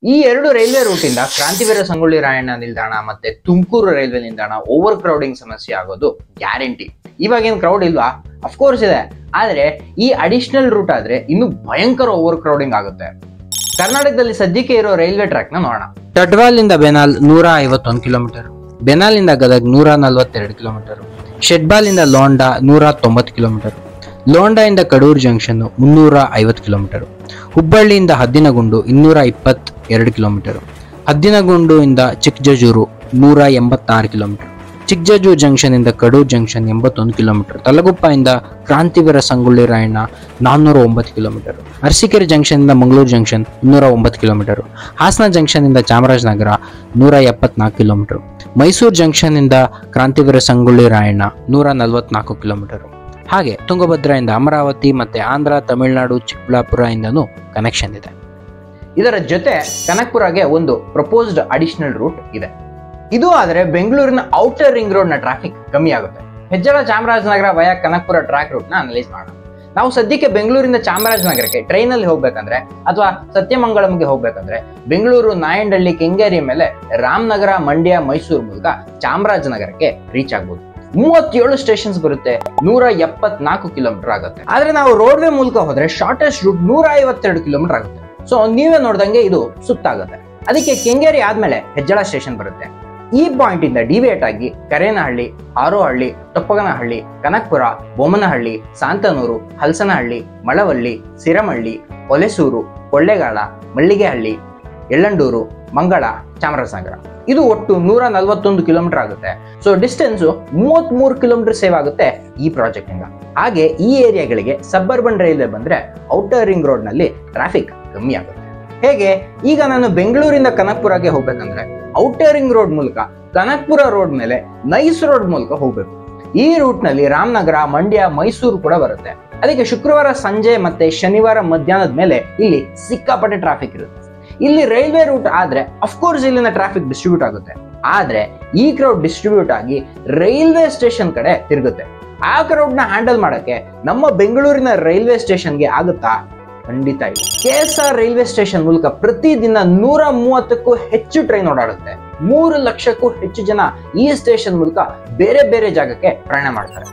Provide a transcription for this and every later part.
ಈ ಎರಡು railway root ಇಂದ ಕ್ರಾಂತಿವೀರ ಸಂಗೊಳ್ಳಿ ರಾಯಣ್ಣ ನಿಲ್ದಾಣ ಮತ್ತೆ ತುಮಕೂರು ರೈಲ್ವೆ ನಿಲ್ದಾಣ ಓವರ್ ಕ್ರೌಡಿಂಗ್ ಸಮಸ್ಯೆ ಆಗೋದು ಗ್ಯಾರಂಟಿ. ಇವಾಗೇನ್ ಕ್ರೌಡ್ ಇಲ್ವಾ? ಅಫ್ಕೋರ್ಸ್ ಇದೆ, ಆದ್ರೆ ಈ ಅಡಿಷನಲ್ ರೂಟ್ ಆದ್ರೆ ಇನ್ನು ಭಯಂಕರ ಓವರ್ ಕ್ರೌಡಿಂಗ್ ಆಗುತ್ತೆ. ಕರ್ನಾಟಕದಲ್ಲಿ ಸದ್ಯಕ್ಕೆ ಇರೋ ರೈಲ್ವೆ ಟ್ರ್ಯಾಕ್ ನ ನೋಡೋಣ. ಟಡ್ವಾಲ್ ಇಂದ ಬೆನಾಲ್ 151 ಕಿಲೋಮೀಟರ್, ಬೆನಾಲ್ ಇಂದ ಗದಗ್ 142 ಕಿಲೋಮೀಟರ್, ಶೆಡ್ಬಾಲ್ ಇಂದ ಲೋಂಡಾ 190 ಕಿಲೋಮೀಟರ್, ಲೋಂಡಾ ಇಂದ ಕಡೂರ್ ಜಂಕ್ಷನ್ 350 ಕಿಲೋಮೀಟರ್, ಹುಬ್ಬಳ್ಳಿಯಿಂದ ಹದ್ದಿನಗುಂಡು 222 ಕಿಲೋಮೀಟರ್, ಹದ್ದಿನಗುಂಡು ಇಂದ ಚಿಕ್ಕಜಜೂರು 186 ಕಿಲೋಮೀಟರ್, ಚಿಕ್ಕಜಜೂರು ಜಂಕ್ಷನ್ ಇಂದ ಕಡೂರ್ ಜಂಕ್ಷನ್ 81 ಕಿಲೋಮೀಟರ್, ತಲಗುಪ್ಪ ಇಂದ ಕ್ರಾಂತಿವೀರ ಸಂಗೊಳ್ಳಿ ರಾಯಣ್ಣ 409 ಕಿಲೋಮೀಟರ್, ಅರಸೀಕೆರೆ ಜಂಕ್ಷನ್ ಇಂದ Mangaluru junction 209 kilometre, Hassan junction ಇಂದ ಚಾಮರಾಜನಗರ 174 ಕಿಲೋಮೀಟರ್, ಮೈಸೂರು ಜಂಕ್ಷನ್ ಇಂದ ಕ್ರಾಂತಿವೀರ ಸಂಗೊಳ್ಳಿ ರಾಯಣ್ಣ 144 ಕಿಲೋಮೀಟರ್. ಹಾಗೆ ತುಂಗಭದ್ರಾ ಇಂದ ಅಮರಾವತಿ ಮತ್ತೆ ಆಂಧ್ರ, ತಮಿಳುನಾಡು, ಚಿಕ್ಕಬಳ್ಳಾಪುರ ಇಂದನೂ ಕನೆಕ್ಷನ್ ಇದೆ. ಇದರ ಜೊತೆ ಕನಕಪುರಗೆ ಒಂದು ಪ್ರಪೋಸ್ಡ್ ಅಡಿಷನಲ್ ರೂಟ್ ಇದೆ. ಇದು ಆದ್ರೆ ಬೆಂಗಳೂರಿನ ಔಟರ್ ರಿಂಗ್ ರೋಡ್ ನ ಟ್ರಾಫಿಕ್ ಕಮ್ಮಿ ಆಗುತ್ತೆ. Hejjala Chamarajanagar via Kanakapura track route ನ ಅನಲೈಸ್ ಮಾಡೋಣ. ನಾವು ಸದ್ಯಕ್ಕೆ ಬೆಂಗಳೂರಿಂದ ಚಾಮರಾಜನಗರಕ್ಕೆ ಟ್ರೈನ್ ಅಲ್ಲಿ ಹೋಗ್ಬೇಕಂದ್ರೆ ಅಥವಾ ಸತ್ಯಮಂಗಳಂಗೆ ಹೋಗ್ಬೇಕಂದ್ರೆ ಬೆಂಗಳೂರು ನಾಯಂಡಹಳ್ಳಿ ಕೆಂಗೇರಿ ಮೇಲೆ ರಾಮನಗರ, ಮಂಡ್ಯ, ಮೈಸೂರು ಮೂಲಕ ಚಾಮರಾಜನಗರಕ್ಕೆ ರೀಚ್ ಆಗ್ಬೋದು. 37 ಸ್ಟೇಷನ್ಸ್ ಬರುತ್ತೆ, 174 ಕಿಲೋಮೀಟರ್ ಆಗುತ್ತೆ. ಆದ್ರೆ ನಾವು ರೋಡ್ವೇ ಮೂಲಕ ಹೋದ್ರೆ ಶಾರ್ಟೆಸ್ಟ್ ರೂಟ್ 152 ಕಿಲೋಮೀಟರ್ ಆಗುತ್ತೆ. ಸೊ ನೀವೇ ನೋಡ್ದಂಗೆ ಇದು ಸುತ್ತಾಗುತ್ತೆ. ಅದಕ್ಕೆ ಕೆಂಗೇರಿ ಆದ್ಮೇಲೆ ಹೆಜ್ಜಳ ಸ್ಟೇಷನ್ ಬರುತ್ತೆ. ಈ ಪಾಯಿಂಟ್ ಇಂದ ಡಿವಿಯೇಟ್ ಆಗಿ ಕರೇನಹಳ್ಳಿ, ಹಾರೋಹಳ್ಳಿ, ತೊಪ್ಪಗನಹಳ್ಳಿ, ಕನಕಪುರ, ಬೊಮ್ಮನಹಳ್ಳಿ, ಸಾಂತನೂರು, ಹಲಸನಹಳ್ಳಿ, ಮಳವಳ್ಳಿ, ಸಿರಮಳ್ಳಿ, ಹೊಲೆಸೂರು, ಕೊಳ್ಳೇಗಾಲ, ಮಳ್ಳಿಗೆಹಳ್ಳಿ, ಯಳ್ಳಂಡೂರು, ಮಂಗಳ, ಚಾಮರಾಜನಗರ. ಇದು ಒಟ್ಟು 141 ಕಿಲೋಮೀಟರ್ ಆಗುತ್ತೆ. ಸೊ ಡಿಸ್ಟೆನ್ಸ್ 33 ಕಿಲೋಮೀಟರ್ ಸೇವ್ ಆಗುತ್ತೆ ಈ ಪ್ರಾಜೆಕ್ಟ್ ಇಂದ. ಹಾಗೆ ಈ ಏರಿಯಾಗಳಿಗೆ ಸಬರ್ಬನ್ ರೈಲ್ವೆ ಬಂದ್ರೆ ಔಟರ್ ರಿಂಗ್ ರೋಡ್ ನಲ್ಲಿ ಟ್ರಾಫಿಕ್ ಕಮ್ಮಿ ಆಗುತ್ತೆ. ಹೇಗೆ? ಈಗ ನಾನು ಬೆಂಗಳೂರಿಂದ ಕನಕಪುರಗೆ ಹೋಗ್ಬೇಕಂದ್ರೆ ಔಟರ್ ರಿಂಗ್ ರೋಡ್ ಮೂಲಕ ಕನಕಪುರ ರೋಡ್ ಮೇಲೆ ನೈಸ್ ರೋಡ್ ಮೂಲಕ ಹೋಗ್ಬೇಕು. ಈ ರೂಟ್ ನಲ್ಲಿ ರಾಮನಗರ, ಮಂಡ್ಯ, ಮೈಸೂರು ಕೂಡ ಬರುತ್ತೆ. ಅದಕ್ಕೆ ಶುಕ್ರವಾರ ಸಂಜೆ ಮತ್ತೆ ಶನಿವಾರ ಮಧ್ಯಾಹ್ನದ ಮೇಲೆ ಇಲ್ಲಿ ಸಿಕ್ಕಾಪಟ್ಟೆ ಟ್ರಾಫಿಕ್ ಇರುತ್ತೆ. ಇಲ್ಲಿ ರೈಲ್ವೆ ರೂಟ್ ಆದ್ರೆ ಅಫ್ಕೋರ್ಸ್ ಇಲ್ಲಿನ ಟ್ರಾಫಿಕ್ ಡಿಸ್ಟ್ರಿಬ್ಯೂಟ್ ಆಗುತ್ತೆ. ಆದ್ರೆ ಈ ಕ್ರೌಡ್ ಡಿಸ್ಟ್ರಿಬ್ಯೂಟ್ ಆಗಿ ರೈಲ್ವೆ ಸ್ಟೇಷನ್ ಕಡೆ ತಿರುಗುತ್ತೆ. ಆ ಕ್ರೌಡ್ ನ ಹ್ಯಾಂಡಲ್ ಮಾಡಕ್ಕೆ ನಮ್ಮ ಬೆಂಗಳೂರಿನ ರೈಲ್ವೆ ಸ್ಟೇಷನ್ಗೆ ಆಗುತ್ತಾ? ಖಂಡಿತ ಇಲ್ಲ. KSR ರೈಲ್ವೆ ಸ್ಟೇಷನ್ ಮೂಲಕ ಪ್ರತಿದಿನ 130ಕ್ಕೂ ಹೆಚ್ಚು ಟ್ರೈನ್ ಓಡಾಡುತ್ತೆ. 3 ಲಕ್ಷಕ್ಕೂ ಹೆಚ್ಚು ಜನ ಈ ಸ್ಟೇಷನ್ ಮೂಲಕ ಬೇರೆ ಬೇರೆ ಜಾಗಕ್ಕೆ ಪ್ರಯಾಣ ಮಾಡ್ತಾರೆ.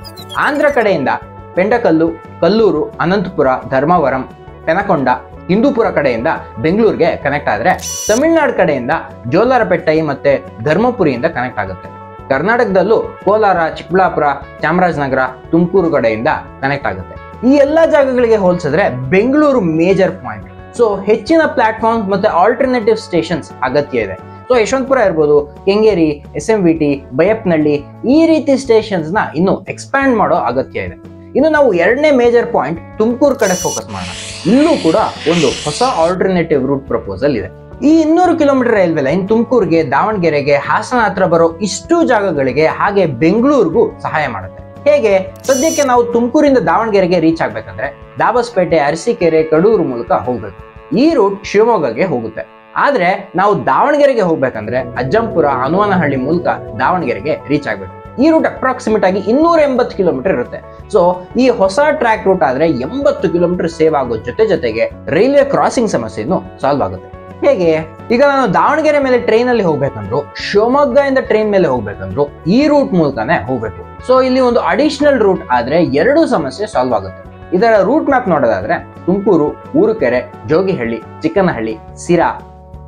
ಆಂಧ್ರ ಕಡೆಯಿಂದ ಪೆಂಡಕಲ್ಲು, ಕಲ್ಲೂರು, ಅನಂತಪುರ, ಧರ್ಮವರಂ, ಪೆನಕೊಂಡ, ಹಿಂದೂಪುರ ಕಡೆಯಿಂದ ಬೆಂಗಳೂರಿಗೆ ಕನೆಕ್ಟ್ ಆದ್ರೆ ತಮಿಳುನಾಡು ಕಡೆಯಿಂದ ಜೋಲಾರಪೇಟೈ ಮತ್ತೆ ಧರ್ಮಪುರಿಯಿಂದ ಕನೆಕ್ಟ್ ಆಗುತ್ತೆ. ಕರ್ನಾಟಕದಲ್ಲೂ ಕೋಲಾರ, ಚಿಕ್ಕಬಳ್ಳಾಪುರ, ಚಾಮರಾಜನಗರ, ತುಮಕೂರು ಕಡೆಯಿಂದ ಕನೆಕ್ಟ್ ಆಗುತ್ತೆ. ಈ ಎಲ್ಲಾ ಜಾಗಗಳಿಗೆ ಹೋಲಿಸಿದ್ರೆ ಬೆಂಗಳೂರು ಮೇಜರ್ ಪಾಯಿಂಟ್. ಸೊ ಹೆಚ್ಚಿನ ಪ್ಲಾಟ್ಫಾರ್ಮ್ಸ್ ಮತ್ತೆ ಆಲ್ಟರ್ನೇಟಿವ್ ಸ್ಟೇಷನ್ಸ್ ಅಗತ್ಯ ಇದೆ. ಸೊ ಯಶವಂತಪುರ ಇರ್ಬೋದು, ಕೆಂಗೇರಿ, SMVT, ಬೈಯಪ್ಪನಹಳ್ಳಿ ಈ ರೀತಿ ಸ್ಟೇಷನ್ಸ್ ನ ಇನ್ನು ಎಕ್ಸ್ಪ್ಯಾಂಡ್ ಮಾಡೋ ಅಗತ್ಯ ಇದೆ. ಇನ್ನು ನಾವು ಎರಡನೇ ಮೇಜರ್ ಪಾಯಿಂಟ್ ತುಮಕೂರು ಕಡೆ ಫೋಕಸ್ ಮಾಡೋಣ. ಇಲ್ಲೂ ಕೂಡ ಒಂದು ಹೊಸ ಆಲ್ಟರ್ನೇಟಿವ್ ರೂಟ್ ಪ್ರಪೋಸಲ್ ಇದೆ. ಈ 200 ಕಿಲೋಮೀಟರ್ ರೈಲ್ವೆ ಲೈನ್ ತುಮಕೂರಿಗೆ, ದಾವಣಗೆರೆಗೆ, ಹಾಸನ ಹತ್ರ ಬರೋ ಇಷ್ಟು ಜಾಗಗಳಿಗೆ ಹಾಗೆ ಬೆಂಗಳೂರಿಗೂ ಸಹಾಯ ಮಾಡುತ್ತೆ. ಹೇಗೆ? ಸದ್ಯಕ್ಕೆ ನಾವು ತುಮಕೂರಿಂದ ದಾವಣಗೆರೆಗೆ ರೀಚ್ ಆಗ್ಬೇಕಂದ್ರೆ ದಾಬಸ್ಪೇಟೆ, ಅರಸೀಕೆರೆ, ಕಡೂರು ಮೂಲಕ ಹೋಗ್ಬೇಕು. ಈ ರೂಟ್ ಶಿವಮೊಗ್ಗಗೆ ಹೋಗುತ್ತೆ. ಆದ್ರೆ ನಾವು ದಾವಣಗೆರೆಗೆ ಹೋಗ್ಬೇಕಂದ್ರೆ ಅಜ್ಜಂಪುರ, ಹನುಮನಹಳ್ಳಿ ಮೂಲಕ ದಾವಣಗೆರೆಗೆ ರೀಚ್ ಆಗ್ಬೇಕು. ಈ ರೂಟ್ ಅಪ್ರಾಕ್ಸಿಮೇಟ್ ಆಗಿ 280 ಕಿಲೋಮೀಟರ್ ಇರುತ್ತೆ. ಸೊ ಈ ಹೊಸ ಟ್ರ್ಯಾಕ್ ರೂಟ್ ಆದ್ರೆ 80 ಕಿಲೋಮೀಟರ್ ಸೇವ್ ಆಗೋ ಜೊತೆಗೆ ರೈಲ್ವೆ ಕ್ರಾಸಿಂಗ್ ಸಮಸ್ಯೆಯನ್ನು ಸಾಲ್ವ್ ಆಗುತ್ತೆ. ಹೇಗೆ? ಈಗ ನಾನು ದಾವಣಗೆರೆ ಮೇಲೆ ಟ್ರೈನ್ ಅಲ್ಲಿ ಹೋಗ್ಬೇಕಂದ್ರು, ಶಿವಮೊಗ್ಗ ಇಂದ ಟ್ರೈನ್ ಮೇಲೆ ಹೋಗ್ಬೇಕಂದ್ರು ಈ ರೂಟ್ ಮೂಲಕನೇ ಹೋಗ್ಬೇಕು. ಸೊ ಇಲ್ಲಿ ಒಂದು ಅಡಿಷನಲ್ ರೂಟ್ ಆದ್ರೆ 2 ಸಮಸ್ಯೆ ಸಾಲ್ವ್ ಆಗುತ್ತೆ. ಇದರ ರೂಟ್ ಮ್ಯಾಪ್ ನೋಡೋದಾದ್ರೆ ತುಮಕೂರು, ಊರುಕೆರೆ, ಜೋಗಿಹಳ್ಳಿ, ಚಿಕ್ಕನಹಳ್ಳಿ, ಸಿರಾ,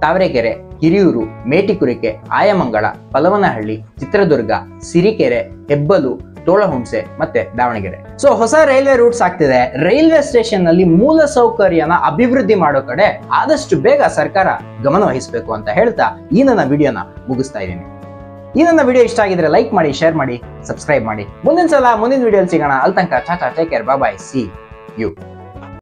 ತಾವರೆಕೆರೆ, ಹಿರಿಯೂರು, ಮೇಟಿಕುರಿಕೆ, ಆಯಮಂಗಳ, ಪಲವನಹಳ್ಳಿ, ಚಿತ್ರದುರ್ಗ, ಸಿರಿಕೆರೆ, ಹೆಬ್ಬಲು, ತೋಳಹುಣಸೆ ಮತ್ತೆ ದಾವಣಗೆರೆ. ಸೊ ಹೊಸ ರೈಲ್ವೆ ರೂಟ್ಸ್ ಆಗ್ತಿದೆ. ರೈಲ್ವೆ ಸ್ಟೇಷನ್ ನಲ್ಲಿ ಮೂಲ ಸೌಕರ್ಯನ ಅಭಿವೃದ್ಧಿ ಮಾಡೋ ಕಡೆ ಆದಷ್ಟು ಬೇಗ ಸರ್ಕಾರ ಗಮನ ವಹಿಸಬೇಕು ಅಂತ ಹೇಳ್ತಾ ಈ ನನ್ನ ವಿಡಿಯೋನ ಮುಗಿಸ್ತಾ ಇದ್ದೀನಿ. ಈ ನನ್ನ ವಿಡಿಯೋ ಇಷ್ಟ ಆಗಿದ್ರೆ ಲೈಕ್ ಮಾಡಿ, ಶೇರ್ ಮಾಡಿ, ಸಬ್ಸ್ಕ್ರೈಬ್ ಮಾಡಿ. ಮುಂದಿನ ಸಲ ಮುಂದಿನ ವಿಡಿಯೋ ಸಿಗೋಣ. ಅಲ್ಲಿ ತನಕ tata, take care, bye bye, see you.